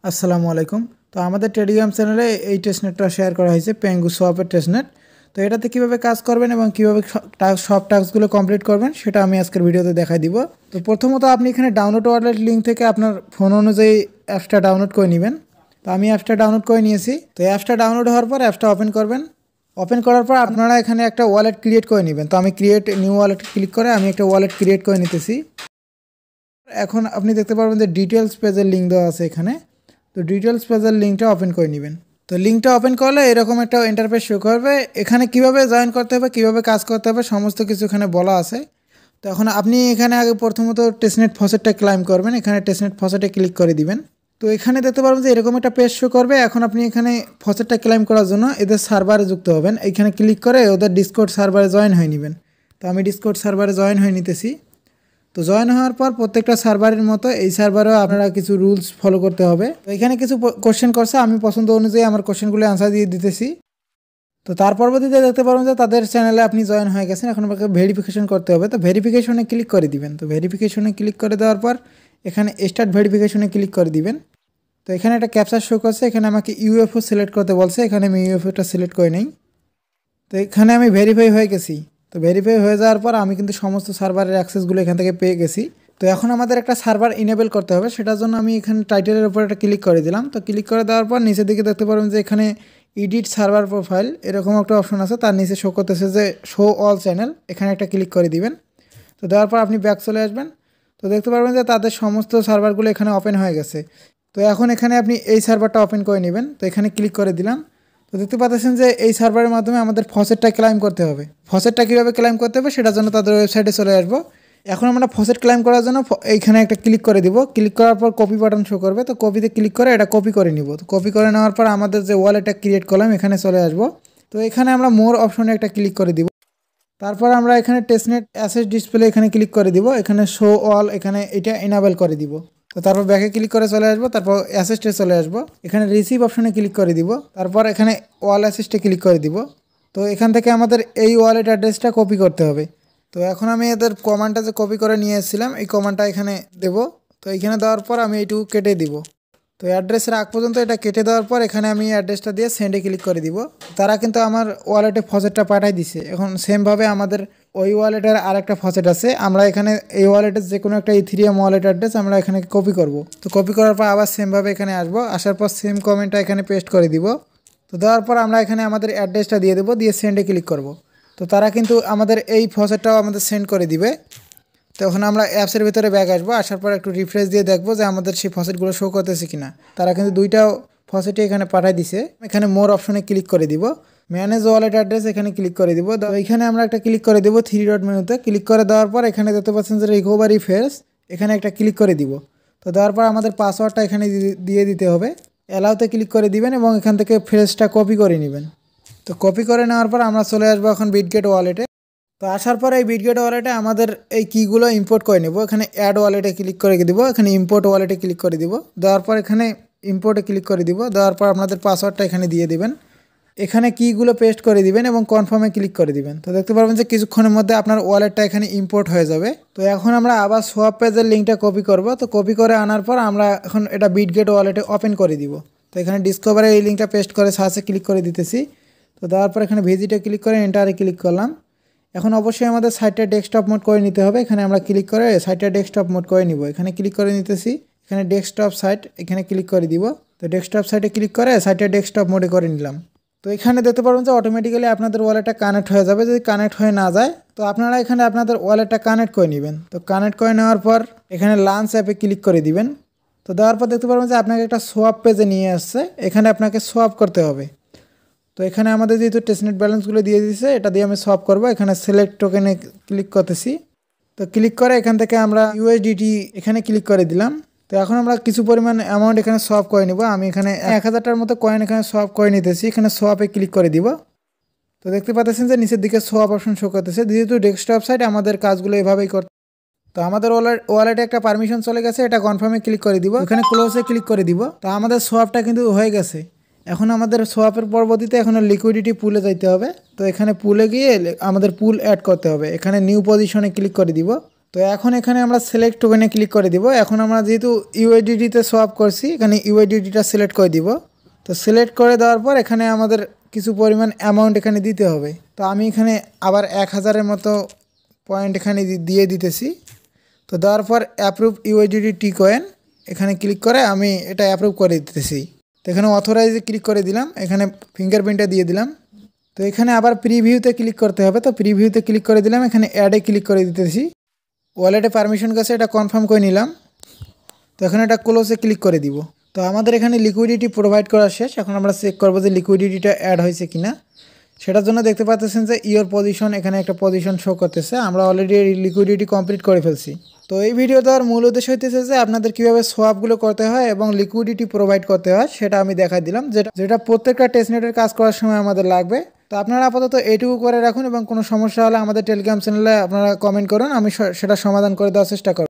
আসসালামু আলাইকুম। তো আমাদের টেলিগ্রাম চ্যানেলে এই টেস্টনেটটা শেয়ার করা হয়েছে পেঙ্গু সোয়াপের টেস্টনেট। তো এটাতে কিভাবে কাজ করবেন এবং কিভাবে সব টাস্কগুলো কমপ্লিট করবেন সেটা আমি আজকের ভিডিওতে দেখাই দিব। তো প্রথমত আপনি এখানে ডাউনলোড ওয়ালেট লিঙ্ক থেকে আপনার ফোন অনুযায়ী অ্যাপসটা ডাউনলোড করে নেবেন। তো আমি অ্যাপসটা ডাউনলোড করে নিয়েছি। তো অ্যাপসটা ডাউনলোড হওয়ার পর অ্যাপসটা ওপেন করবেন। ওপেন করার পর আপনারা এখানে একটা ওয়ালেট ক্রিয়েট করে নেবেন। তো আমি ক্রিয়েট নিউ ওয়ালেট ক্লিক করে আমি একটা ওয়ালেট ক্রিয়েট করে নিতেছি। এখন আপনি দেখতে পারবেন যে ডিটেলস পেজের লিঙ্ক দেওয়া আছে এখানে। তো ডিটেলস পেজের লিঙ্কটা ওপেন করে নেবেন। তো লিঙ্কটা ওপেন করলে এরকম একটা ইন্টারফেস শো করবে। এখানে কিভাবে জয়েন করতে হবে, কিভাবে কাজ করতে হবে সমস্ত কিছু এখানে বলা আছে। তো এখন আপনি এখানে আগে প্রথমত টেস্টনেট ফসেটটা ক্লাইম করবেন। এখানে টেস্টনেট ফসেটে ক্লিক করে দিবেন। তো এখানে দেখতে পারবেন যে এরকম একটা পেজ শো করবে। এখন আপনি এখানে ফসেটটা ক্লাইম করার জন্য এদের সার্ভারে যুক্ত হবেন। এখানে ক্লিক করে ওদের ডিসকর্ড সার্ভারে জয়েন হয়ে নেবেন। তো আমি ডিসকর্ড সার্ভারে জয়েন হয়ে নিতেছি। তো জয়েন হওয়ার পর প্রত্যেকটা সার্ভারের মতো এই সার্ভারেও আপনারা কিছু রুলস ফলো করতে হবে। তো এখানে কিছু কোশ্চেন করছে, আমি পছন্দ অনুযায়ী আমার কোশ্চেনগুলো আনসার দিয়ে দিতেছি। তো তার পরবর্তীতে দেখতে পারবেন যে তাদের চ্যানেলে আপনি জয়েন হয়ে গেছেন। এখন আপনাকে ভেরিফিকেশন করতে হবে। তো ভেরিফিকেশনে ক্লিক করে দিবেন। তো ভেরিফিকেশনে ক্লিক করে দেওয়ার পর এখানে স্টার্ট ভেরিফিকেশনে ক্লিক করে দিবেন। তো এখানে একটা ক্যাপচার শো করছে। এখানে আমাকে ইউএফও সিলেক্ট করতে বলছে। এখানে আমি ইউএফওটা সিলেক্ট করে নিই। তো এখানে আমি ভেরিফাই হয়ে গেছি। তো ভেরিফাই হয়ে যাওয়ার পর আমি কিন্তু সমস্ত সার্ভারের অ্যাক্সেসগুলো এখান থেকে পেয়ে গেছি। তো এখন আমাদের একটা সার্ভার ইনেবল করতে হবে। সেটার জন্য আমি এখানে টাইটেলের উপর একটা ক্লিক করে দিলাম। তো ক্লিক করে দেওয়ার পর নিচের দিকে দেখতে পারবেন যে এখানে এডিট সার্ভার প্রোফাইল এরকম একটা অপশন আছে। তার নিচে শো করতেছে যে শো অল চ্যানেল, এখানে একটা ক্লিক করে দিবেন। তো দেওয়ার পর আপনি ব্যাক চলে আসবেন। তো দেখতে পারবেন যে তাদের সমস্ত সার্ভারগুলো এখানে ওপেন হয়ে গেছে। তো এখন এখানে আপনি এই সার্ভারটা ওপেন করে নেবেন। তো এখানে ক্লিক করে দিলাম। তো দেখতে পাচ্ছেন যে এই সার্ভারের মাধ্যমে আমাদের ফসেটটা ক্লাইম করতে হবে। ফসেটটা কীভাবে ক্লাইম করতে হবে সেটার জন্য তাদের ওয়েবসাইটে চলে আসবো। এখন আমরা ফসেট ক্লাইম করার জন্য এইখানে একটা ক্লিক করে দিব। ক্লিক করার পর কপি বাটন শো করবে। তো কপিতে ক্লিক করে এটা কপি করে নিব। তো কপি করে নেওয়ার পর আমাদের যে ওয়ালেটটা ক্রিয়েট করলাম এখানে চলে আসবো। তো এখানে আমরা মোর অপশনে একটা ক্লিক করে দিব। তারপর আমরা এখানে টেস্টনেট অ্যাসেস ডিসপ্লে এখানে ক্লিক করে দিব। এখানে শো অল এখানে এটা এনাবেল করে দিব। তো তারপর ব্যাকে ক্লিক করে চলে আসবো। তারপর অ্যাসেস্টে চলে আসবো। এখানে রিসিভ অপশনে ক্লিক করে দিব। তারপর এখানে ওয়াল অ্যাসেস্টে ক্লিক করে দিব। তো এখান থেকে আমাদের এই ওয়ালেট অ্যাড্রেসটা কপি করতে হবে। তো এখন আমি এদের কমান্ডটা যে কপি করে নিয়ে এসেছিলাম এই কমান্ডটা এখানে দেব। তো এখানে দেওয়ার পর আমি এইটুকু কেটে দিব। তো অ্যাড্রেসের আগ পর্যন্ত এটা কেটে দেওয়ার পর এখানে আমি অ্যাড্রেসটা দিয়ে সেন্ডে ক্লিক করে দিব। তারা কিন্তু আমার ওয়ালেটে ফসেটটা পাঠাই দিছে। এখন সেমভাবে আমাদের ওই ওয়ালেটের আরেকটা ফসেট আছে। আমরা এখানে এই ওয়ালেটের যে কোনো একটা ইথিরিয়াম ওয়ালেট অ্যাড্রেস আমরা এখানে কপি করব। তো কপি করার পর আবার সেমভাবে এখানে আসবো। আসার পর সেম কমেন্টটা এখানে পেস্ট করে দিব। তো দেওয়ার পর আমরা এখানে আমাদের অ্যাড্রেসটা দিয়ে দেবো, দিয়ে সেন্ডে ক্লিক করব। তো তারা কিন্তু আমাদের এই ফসেটটাও আমাদের সেন্ড করে দিবে। তখন আমরা অ্যাপসের ভিতরে ব্যাক আসবো। আসার পর একটু রিফ্রেশ দিয়ে দেখবো যে আমাদের সেই ফসেটগুলো শো করতেছে কিনা। তারা কিন্তু দুইটাও ফসেটই এখানে পাঠাই দিছে। এখানে মোর অপশনে ক্লিক করে দিব। ম্যানেজ ওয়ালেট অ্যাড্রেস এখানে ক্লিক করে দিব। তো এখানে আমরা একটা ক্লিক করে দিব থ্রি ডট মেনুতে। ক্লিক করে দেওয়ার পর এখানে দেখতে পাচ্ছেন যে রিকভারি ফেস এখানে একটা ক্লিক করে দিব। তো দেওয়ার পর আমাদের পাসওয়ার্ডটা এখানে দিয়ে দিতে হবে। অ্যালাউতে ক্লিক করে দিবেন এবং এখান থেকে ফেসটা কপি করে নেবেন। তো কপি করে নেওয়ার পর আমরা চলে আসবো এখন বিটগেট ওয়ালেটে। তো আসার পর এই বিটগেট ওয়ালেটে আমাদের এই কিগুলো ইম্পোর্ট করে নেব। এখানে অ্যাড ওয়ালেটে ক্লিক করে দিব। এখানে ইম্পোর্ট ওয়ালেটে ক্লিক করে দিব। দেওয়ার পর এখানে ইম্পোর্টে ক্লিক করে দিব। দেওয়ার পর আপনাদের পাসওয়ার্ডটা এখানে দিয়ে দিবেন। এখানে কিগুলো পেস্ট করে দিবেন এবং কনফার্মে ক্লিক করে দিবেন। তো দেখতে পারবেন যে কিছুক্ষণের মধ্যে আপনার ওয়ালেটটা এখানে ইম্পোর্ট হয়ে যাবে। তো এখন আমরা আবার সোয়াপ পেজের লিঙ্কটা কপি করব। তো কপি করে আনার পর আমরা এখন এটা বিটগেট ওয়ালেটে ওপেন করে দিব। তো এখানে ডিসকভারে এই লিঙ্কটা পেস্ট করে সার্চে ক্লিক করে দিতেছি। তো দেওয়ার পর এখানে ভিজিটে ক্লিক করে এন্টারে ক্লিক করলাম। এখন অবশ্যই আমাদের সাইটটা ডেস্কটপ মোড করে নিতে হবে। এখানে আমরা ক্লিক করে সাইটটা ডেস্কটপ মোড করে নিব। এখানে ক্লিক করে নিতেছি। এখানে ডেস্কটপ সাইট এখানে ক্লিক করে দিব। তো ডেস্কটপ সাইটে ক্লিক করে সাইটটা ডেস্কটপ মোডে করে নিলাম। তো এখানে দেখতে পারবেন যে অটোমেটিক্যালি আপনাদের ওয়ালেটটা কানেক্ট হয়ে যাবে। যদি কানেক্ট হয়ে না যায় তো আপনারা এখানে আপনাদের ওয়ালেটটা কানেক্ট করে নেবেন। তো কানেক্ট করে নেওয়ার পর এখানে লাঞ্চ অ্যাপে ক্লিক করে দিবেন। তো দেওয়ার পর দেখতে পারবেন যে আপনাকে একটা সোয়াপ পেজে নিয়ে আসছে। এখানে আপনাকে সোয়াপ করতে হবে। তো এখানে আমাদের যেহেতু টেস্টনেট ব্যালেন্সগুলো দিয়ে দিয়েছে এটা দিয়ে আমি সোয়াপ করবো। এখানে সিলেক্ট টোকেনে ক্লিক করতেছি। তো ক্লিক করে এখান থেকে আমরা ইউএসডিটি এখানে ক্লিক করে দিলাম। তো এখন আমরা কিছু পরিমাণ অ্যামাউন্ট এখানে সোয়াপ করে নিব। আমি এখানে 1000টার মতো কয়েন এখানে সোয়াপ করে নিতেছি। এখানে সোয়াপে ক্লিক করে দিব। তো দেখতে পাচ্ছেন যে নিচের দিকে সোয়াপ অপশন শো করতেছে। যেহেতু ডেস্কটপ সাইট আমাদের কাজগুলো এভাবেই করতে। তো আমাদের ওয়ালেটে একটা পারমিশন চলে গেছে। এটা কনফার্মে ক্লিক করে দিব। এখানে ক্লোজে ক্লিক করে দিব। তো আমাদের সোয়াপটা কিন্তু হয়ে গেছে। এখন আমাদের সোয়াপের পরবর্তীতে এখন লিকুইডিটি পুলে যাইতে হবে। তো এখানে পুলে গিয়ে আমাদের পুল অ্যাড করতে হবে। এখানে নিউ পজিশনে ক্লিক করে দিব। তো তো এখন এখানে আমরা সিলেক্ট টোকেনে ক্লিক করে দিব। এখন আমরা যেহেতু ইউএসডিটিতে সোয়াপ করছি, এখানে ইউএসডিটিটা সিলেক্ট করে দিব। তো সিলেক্ট করে দেওয়ার পর এখানে আমাদের কিছু পরিমাণ অ্যামাউন্ট এখানে দিতে হবে। তো আমি এখানে আবার 1000-এর মতো পয়েন্ট এখানে দিয়ে দিতেছি। তো দেওয়ার পর অ্যাপ্রুভ ইউএসডিটি টি কয়েন এখানে ক্লিক করে আমি এটা অ্যাপ্রুভ করে দিতেছি। তো এখানে অথরাইজে ক্লিক করে দিলাম, এখানে ফিঙ্গারপ্রিন্টটা দিয়ে দিলাম। তো এখানে আবার প্রিভিউতে ক্লিক করতে হবে। তো প্রিভিউতে ক্লিক করে দিলাম, এখানে অ্যাডে ক্লিক করে দিতেছি। ওয়ালেটে পারমিশন গেছে, এটা কনফার্ম করে নিলাম। তো এখানে এটা ক্লোজে ক্লিক করে দিব। তো আমাদের এখানে লিকুইডিটি প্রোভাইড করা শেষ। এখন আমরা চেক করবো যে লিকুইডিটিটা অ্যাড হয়েছে কিনা। সেটার জন্য দেখতে পাচ্ছেন যে ইওর পজিশন, এখানে একটা পজিশন শো করতেছে। আমরা অলরেডি লিকুইডিটি কমপ্লিট করে ফেলছি। তো এই ভিডিও দেওয়ার মূল উদ্দেশ্য হইতেছে যে আপনাদের কীভাবে সোয়াপগুলো করতে হয় এবং লিকুইডিটি প্রোভাইড করতে হয় সেটা আমি দেখাই দিলাম, যেটা প্রত্যেকটা টেস্টনেটের কাজ করার সময় আমাদের লাগবে। তো আপনারা আপাতত এইটুকু করে রাখুন এবং কোনো সমস্যা হলে আমাদের টেলিগ্রাম চ্যানেলে আপনারা কমেন্ট করুন, আমি সেটা সমাধান করে দেওয়ার চেষ্টা করব।